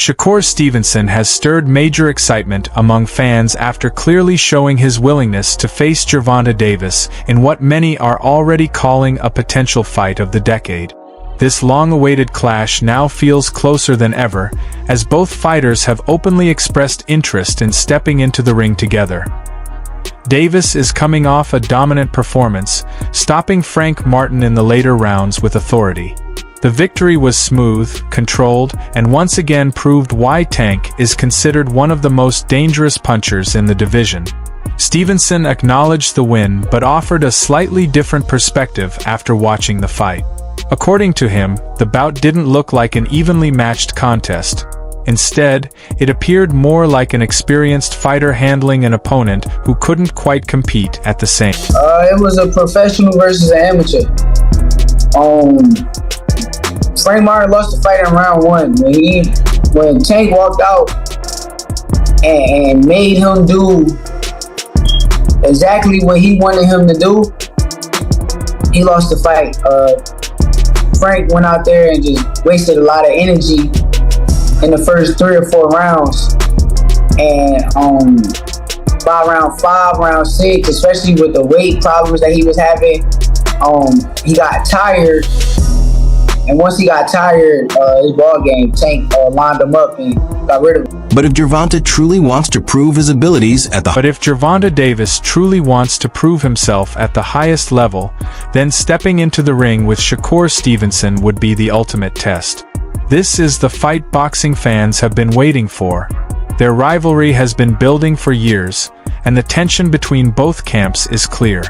Shakur Stevenson has stirred major excitement among fans after clearly showing his willingness to face Gervonta Davis in what many are already calling a potential fight of the decade. This long-awaited clash now feels closer than ever, as both fighters have openly expressed interest in stepping into the ring together. Davis is coming off a dominant performance, stopping Frank Martin in the later rounds with authority. The victory was smooth, controlled, and once again proved why Tank is considered one of the most dangerous punchers in the division. Stevenson acknowledged the win but offered a slightly different perspective after watching the fight. According to him, the bout didn't look like an evenly matched contest. Instead, it appeared more like an experienced fighter handling an opponent who couldn't quite compete at the same. It was a professional versus an amateur. Frank Martin lost the fight in round one when Tank walked out and made him do exactly what he wanted him to do. He lost the fight. Frank went out there and just wasted a lot of energy in the first 3 or 4 rounds, and by round 5, round 6, especially with the weight problems that he was having, he got tired. And once he got tired, his ball game, Tank lined him up and got rid of him. But if Gervonta truly wants to prove his abilities at the Gervonta Davis truly wants to prove himself at the highest level, then stepping into the ring with Shakur Stevenson would be the ultimate test. This is the fight boxing fans have been waiting for. Their rivalry has been building for years, and the tension between both camps is clear.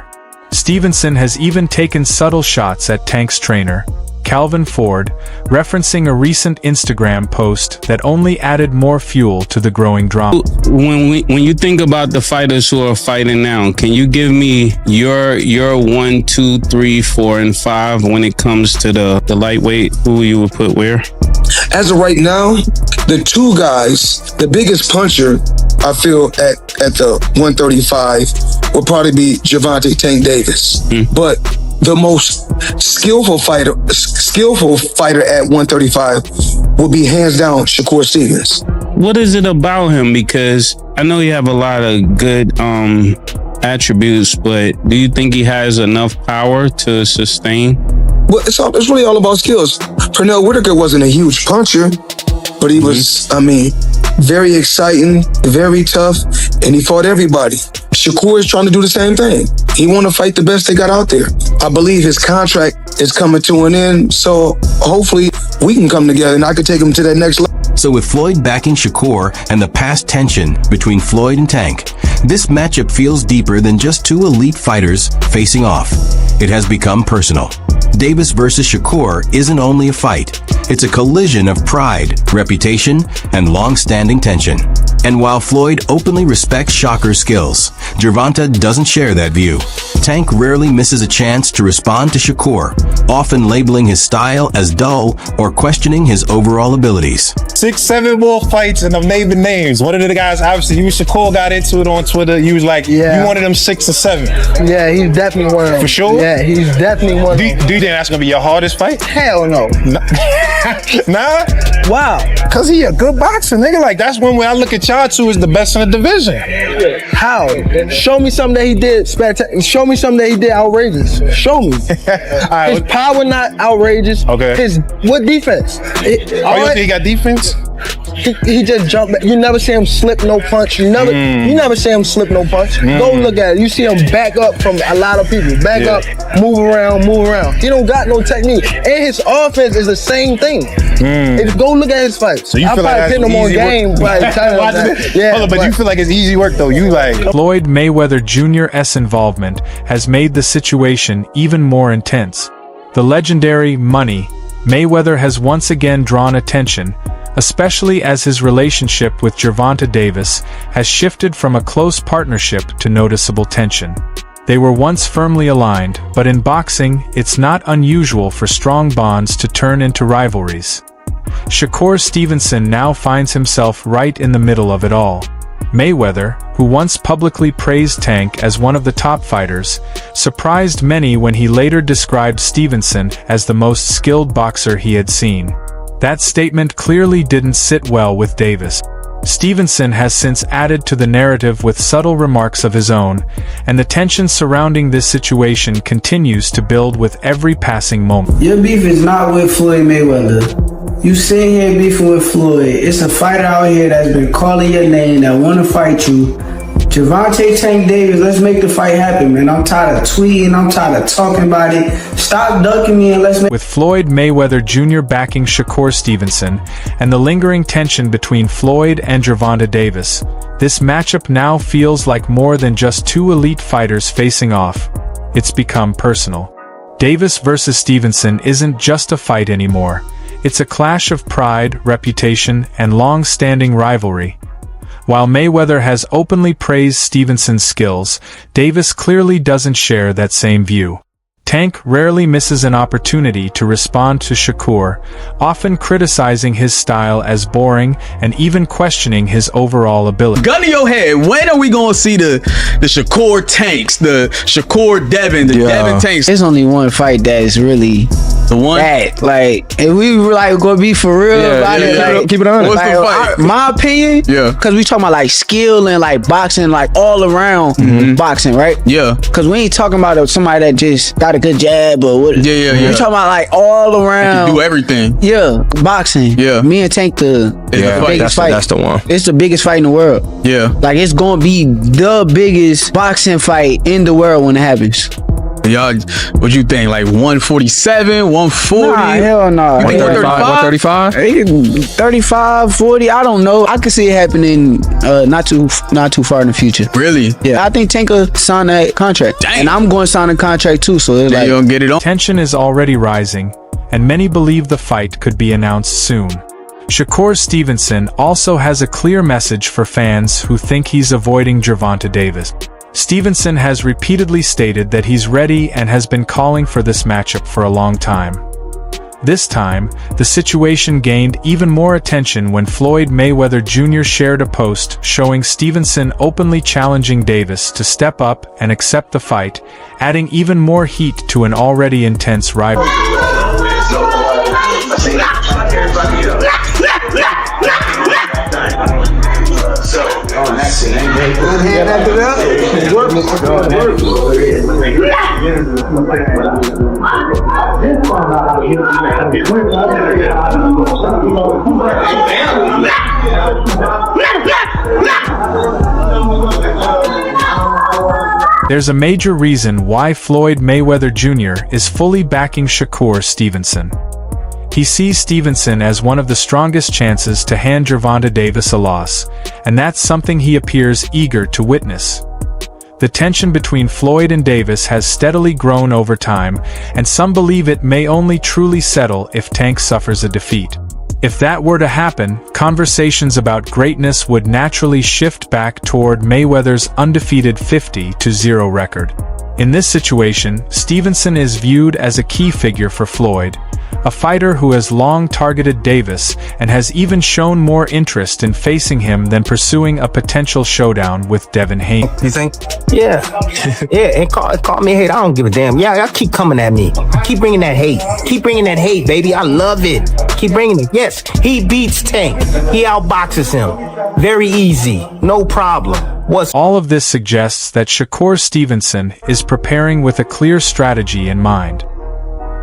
Stevenson has even taken subtle shots at Tank's trainer, Calvin Ford, referencing a recent Instagram post that only added more fuel to the growing drama. When you think about the fighters who are fighting now, can you give me your 1, 2, 3, 4, and 5 when it comes to the lightweight? Who you would put where? As of right now, the two guys, the biggest puncher, I feel at the 135 would probably be Gervonta Tank Davis. But the most skillful fighter at 135 will be hands down Shakur Stevenson. What is it about him? Because I know you have a lot of good attributes, but do you think he has enough power to sustain? Well, it's really all about skills. Pernell Whitaker wasn't a huge puncher, but he was, very exciting, very tough, and he fought everybody. Shakur is trying to do the same thing. He want to fight the best they got out there. I believe his contract is coming to an end, so hopefully we can come together and I can take him to that next level. So with Floyd backing Shakur and the past tension between Floyd and Tank, this matchup feels deeper than just two elite fighters facing off. It has become personal. Davis versus Shakur isn't only a fight. It's a collision of pride, reputation, and long-standing tension. And while Floyd openly respects Shakur's skills, Gervonta doesn't share that view. Tank rarely misses a chance to respond to Shakur, often labeling his style as dull or questioning his overall abilities. 6, 7 more fights and I'm naming names. One of the guys, obviously, you and Shakur got into it on Twitter. You was like, you wanted them 6 or 7. Yeah, he's definitely one of them. For sure? Yeah, he's definitely one of them. Do you think that's going to be your hardest fight? Hell no. Nah? Wow. Because he a good boxer, nigga. Like, that's one way I look at y'all two as the best in the division. How? Show me something that he did spectacular. Show me something that he did outrageous. Show me. Right, his power not outrageous. Okay. What defense? You think he got defense? He just jumped back. You never see him slip no punch. You never see him slip no punch. Go look at it. You see him back up from a lot of people. Back up, move around. He don't got no technique. And his offense is the same thing. Go look at his fights. So you feel like that's him on easy game. Hold on, but you feel like it's easy work though. You like Floyd Mayweather Jr.'s involvement has made the situation even more intense. The legendary Money Mayweather has once again drawn attention, especially as his relationship with Gervonta Davis has shifted from a close partnership to noticeable tension. They were once firmly aligned, but in boxing, it's not unusual for strong bonds to turn into rivalries. Shakur Stevenson now finds himself right in the middle of it all. Mayweather, who once publicly praised Tank as one of the top fighters, surprised many when he later described Stevenson as the most skilled boxer he had seen. That statement clearly didn't sit well with Davis. Stevenson has since added to the narrative with subtle remarks of his own, and the tension surrounding this situation continues to build with every passing moment. Your beef is not with Floyd Mayweather. You sit here beefing with Floyd. It's a fighter out here that's been calling your name that want to fight you. Gervonta Tank Davis, let's make the fight happen, man. I'm tired of tweeting. I'm tired of talking about it. Stop ducking me and let's make... With Floyd Mayweather Jr. backing Shakur Stevenson, and the lingering tension between Floyd and Gervonta Davis, this matchup now feels like more than just two elite fighters facing off. It's become personal. Davis versus Stevenson isn't just a fight anymore. It's a clash of pride, reputation, and long-standing rivalry. While Mayweather has openly praised Stevenson's skills, Davis clearly doesn't share that same view. Tank rarely misses an opportunity to respond to Shakur, often criticizing his style as boring and even questioning his overall ability. Gun to your head, when are we gonna see the Shakur Tanks, the Shakur Devin, the Devin Tanks? There's only one fight that is really the one that, like, if we were like gonna be for real about it, like, keep it on. What's like, the fight? my opinion, because we talking about like skill and like boxing, like all around boxing, right? Yeah. Because we ain't talking about somebody that just got a good jab or what. Yeah. We talking about like all around. Like do everything. Yeah, boxing. Yeah. Me and Tank the biggest fight. That's the one. It's the biggest fight in the world. Yeah. Like it's gonna be the biggest boxing fight in the world when it happens. Y'all, what you think? Like 147, 140? Nah, hell no. 135? 35, 40, I don't know. I could see it happening not too far in the future. Really? Yeah. I think Tank will sign that contract. Dang. And I'm going to sign a contract too, so it's like, you gonna get it on? Tension is already rising, and many believe the fight could be announced soon. Shakur Stevenson also has a clear message for fans who think he's avoiding Gervonta Davis. Stevenson has repeatedly stated that he's ready and has been calling for this matchup for a long time. This time, the situation gained even more attention when Floyd Mayweather Jr. shared a post showing Stevenson openly challenging Davis to step up and accept the fight, adding even more heat to an already intense rivalry. There's a major reason why Floyd Mayweather Jr. is fully backing Shakur Stevenson. He sees Stevenson as one of the strongest chances to hand Gervonta Davis a loss, and that's something he appears eager to witness. The tension between Floyd and Davis has steadily grown over time, and some believe it may only truly settle if Tank suffers a defeat. If that were to happen, conversations about greatness would naturally shift back toward Mayweather's undefeated 50-0 record. In this situation, Stevenson is viewed as a key figure for Floyd, a fighter who has long targeted Davis and has even shown more interest in facing him than pursuing a potential showdown with Devin Haney. You think? Yeah. Yeah, and call me hate. I don't give a damn. Yeah, y'all keep coming at me. Keep bringing that hate. Keep bringing that hate, baby. I love it. Keep bringing it. Yes, he beats Tank. He outboxes him. Very easy. No problem. All of this suggests that Shakur Stevenson is preparing with a clear strategy in mind.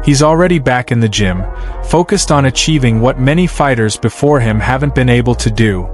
He's already back in the gym, focused on achieving what many fighters before him haven't been able to do.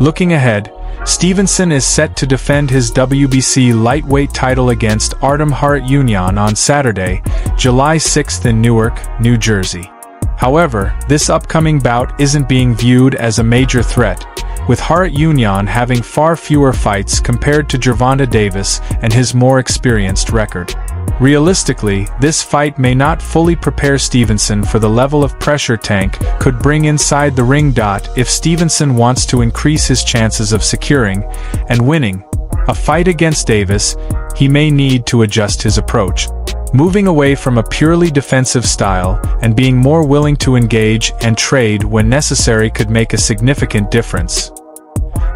Looking ahead, Stevenson is set to defend his WBC lightweight title against Artem Harutyunyan on Saturday, July 6th in Newark, New Jersey. However, this upcoming bout isn't being viewed as a major threat, with Harutyunyan having far fewer fights compared to Gervonta Davis and his more experienced record. Realistically, this fight may not fully prepare Stevenson for the level of pressure Tank could bring inside the ring. If Stevenson wants to increase his chances of securing and winning a fight against Davis, he may need to adjust his approach, moving away from a purely defensive style and being more willing to engage and trade when necessary could make a significant difference.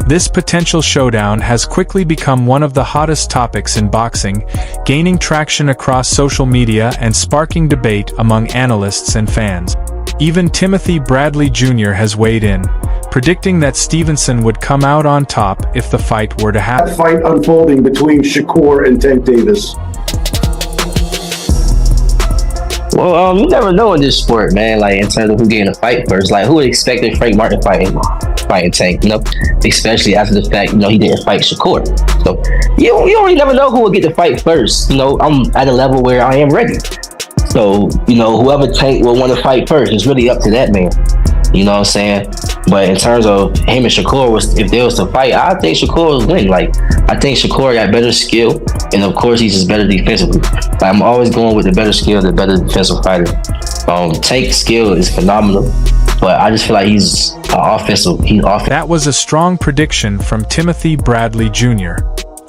This potential showdown has quickly become one of the hottest topics in boxing, gaining traction across social media and sparking debate among analysts and fans. Even Timothy Bradley Jr. has weighed in, predicting that Stevenson would come out on top if the fight were to happen. That fight unfolding between Shakur and Tank Davis. Well, you never know in this sport, man. Like in terms of who getting a fight first, like who expected Frank Martin fighting Tank, you know, especially after the fact, you know, he didn't fight Shakur. So you don't really never know who will get the fight first. You know, I'm at a level where I am ready. So, you know, whoever Tank will want to fight first, it's really up to that man. You know what I'm saying? But in terms of him and Shakur, if there was to fight, I think Shakur would win. Like, I think Shakur got better skill, and of course, he's just better defensively. Like, I'm always going with the better skill, the better defensive fighter. Tank's skill is phenomenal, but I just feel like he's offensive. That was a strong prediction from Timothy Bradley Jr.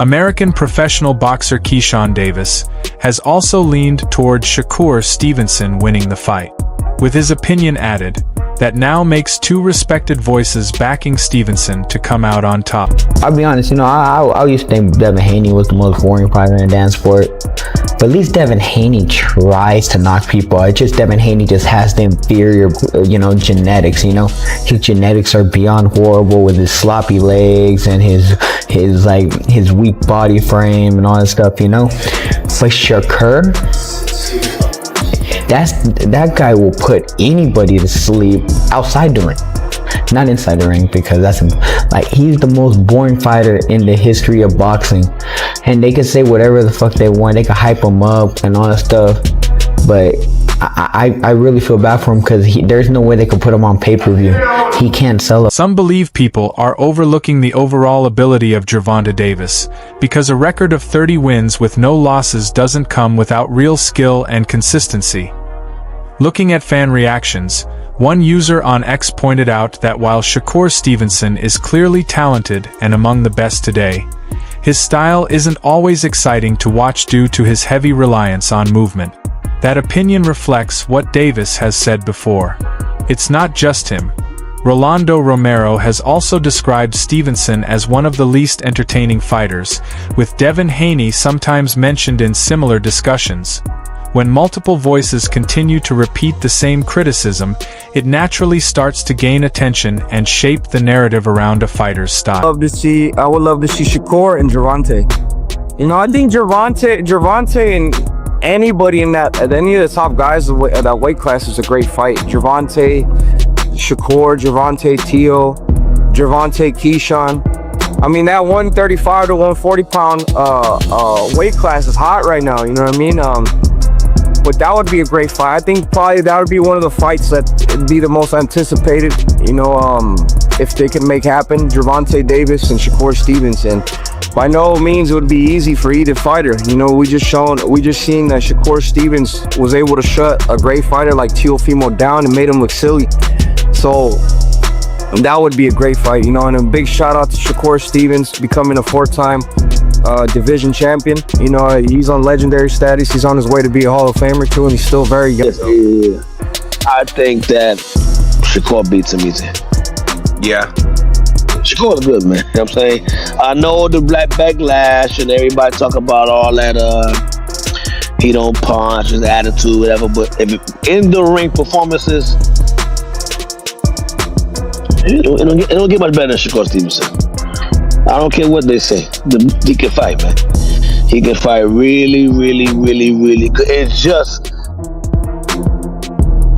American professional boxer Keyshawn Davis has also leaned towards Shakur Stevenson winning the fight, with his opinion added that now makes two respected voices backing Stevenson to come out on top. I'll be honest, you know, I used to think Devin Haney was the most boring fighter in dance sport. But at least Devin Haney tries to knock people out. It's just Devin Haney just has the inferior, you know, genetics, you know. His genetics are beyond horrible with his sloppy legs and his weak body frame and all that stuff, you know. But Shakur, that guy will put anybody to sleep outside the ring, not inside the ring, because that's him. Like, he's the most boring fighter in the history of boxing, and they can say whatever the fuck they want. They can hype him up and all that stuff, but I really feel bad for him because there's no way they could put him on pay-per-view. He can't sell it. Some believe people are overlooking the overall ability of Gervonta Davis, because a record of 30 wins with no losses doesn't come without real skill and consistency. Looking at fan reactions, one user on X pointed out that while Shakur Stevenson is clearly talented and among the best today, his style isn't always exciting to watch due to his heavy reliance on movement. That opinion reflects what Davis has said before. It's not just him. Rolando Romero has also described Stevenson as one of the least entertaining fighters, with Devin Haney sometimes mentioned in similar discussions. When multiple voices continue to repeat the same criticism, it naturally starts to gain attention and shape the narrative around a fighter's style. I would love to see Shakur and Gervonta. You know, I think Gervonta and anybody in any of the top guys at that weight class is a great fight. Gervonta, Shakur, Gervonta, Teo, Gervonta, Keyshawn. I mean, that 135 to 140 pound weight class is hot right now, you know what I mean? But that would be a great fight. I think probably that would be one of the fights that would be the most anticipated, you know, if they can make happen. Gervonta Davis and Shakur Stevenson. By no means it would be easy for either fighter. You know, we just seen that Shakur Stevens was able to shut a great fighter like Teofimo down and made him look silly. So that would be a great fight, you know. And a big shout out to Shakur Stevens becoming a 4-time division champion. You know, he's on legendary status. He's on his way to be a Hall of Famer too, and he's still very young. Yeah. I think that Shakur beats him easy. Yeah. Shakur is good, man. You know what I'm saying? I know the black backlash and everybody talk about all that he don't punch, his attitude, whatever, but if in the ring performances, it don't get much better than Shakur Stevenson. I don't care what they say. He can fight, man. He can fight really, really, really, really good. It's just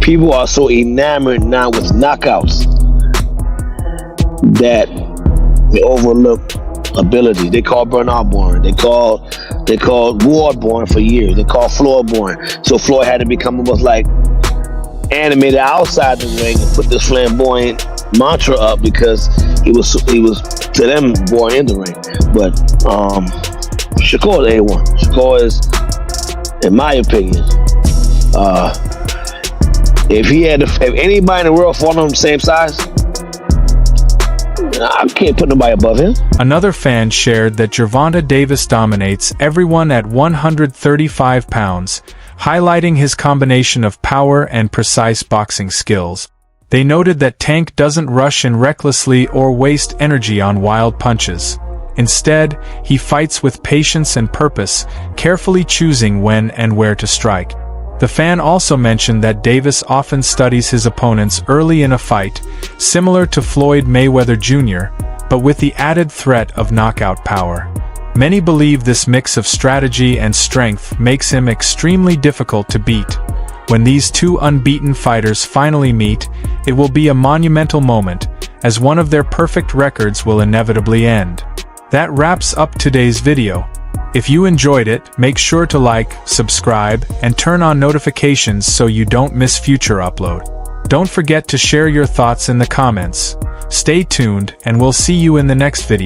people are so enamored now with knockouts that they overlook ability. They call Bernard born. They called Ward born for years. They called Floyd born. So Floyd had to become almost like animated outside the ring and put this flamboyant mantra up because he was to them born in the ring. But Shakur is A1. Shakur is, in my opinion, if anybody in the world fought on the same size, I can't put nobody above him. Another fan shared that Gervonta Davis dominates everyone at 135 pounds, highlighting his combination of power and precise boxing skills. They noted that Tank doesn't rush in recklessly or waste energy on wild punches. Instead, he fights with patience and purpose, carefully choosing when and where to strike. The fan also mentioned that Davis often studies his opponents early in a fight, similar to Floyd Mayweather Jr., but with the added threat of knockout power. Many believe this mix of strategy and strength makes him extremely difficult to beat. When these two unbeaten fighters finally meet, it will be a monumental moment, as one of their perfect records will inevitably end. That wraps up today's video. If you enjoyed it, make sure to like, subscribe, and turn on notifications so you don't miss future upload. Don't forget to share your thoughts in the comments. Stay tuned, and we'll see you in the next video.